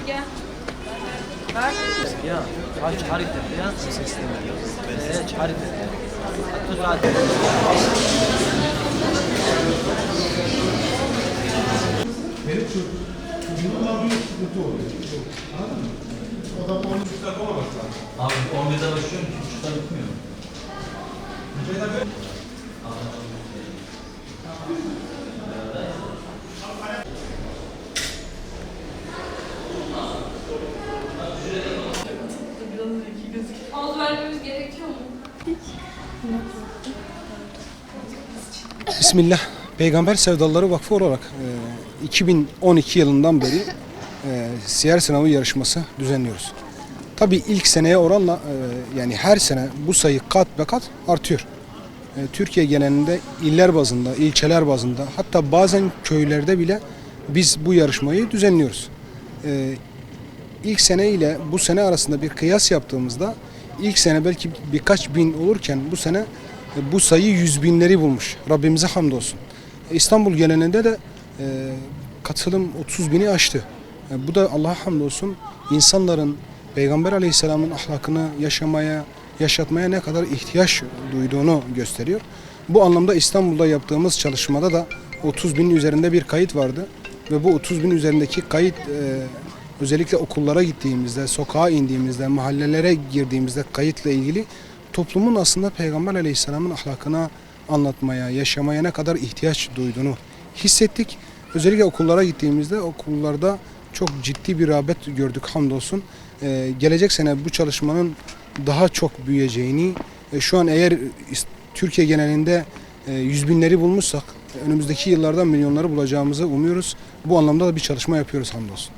Gel. Ver. Ya, çarit dedi ya. Çarit dedi. Hatta zaten. Benim çocuğumla bir sıkıntı oluyor. Anladın mı? O da 13'te yapamaz lazım. Abi 11'de başlıyorum, 2.30'da bitmiyor. Poz vermemiz gerekiyor mu? Bismillah. Peygamber Sevdalıları Vakfı olarak 2012 yılından beri siyer sınavı yarışması düzenliyoruz. Tabii ilk seneye oranla yani her sene bu sayı kat be kat artıyor. Türkiye genelinde iller bazında, ilçeler bazında, hatta bazen köylerde bile biz bu yarışmayı düzenliyoruz. İlk sene ile bu sene arasında bir kıyas yaptığımızda ilk sene belki birkaç bin olurken bu sene bu sayı 100 binleri bulmuş. Rabbimize hamdolsun. İstanbul genelinde de katılım 30 bini aştı. Bu da Allah'a hamdolsun insanların Peygamber Aleyhisselam'ın ahlakını yaşatmaya ne kadar ihtiyaç duyduğunu gösteriyor. Bu anlamda İstanbul'da yaptığımız çalışmada da 30 binin üzerinde bir kayıt vardı. Ve bu 30 bin üzerindeki kayıt özellikle okullara gittiğimizde, sokağa indiğimizde, mahallelere girdiğimizde kayıtla ilgili toplumun aslında Peygamber Aleyhisselam'ın ahlakına anlatmaya, yaşamaya ne kadar ihtiyaç duyduğunu hissettik. Özellikle okullara gittiğimizde okullarda çok ciddi bir rağbet gördük hamdolsun. Gelecek sene bu çalışmanın daha çok büyüyeceğini, şu an eğer Türkiye genelinde 100 binleri bulmuşsak önümüzdeki yıllarda milyonları bulacağımızı umuyoruz. Bu anlamda da bir çalışma yapıyoruz hamdolsun.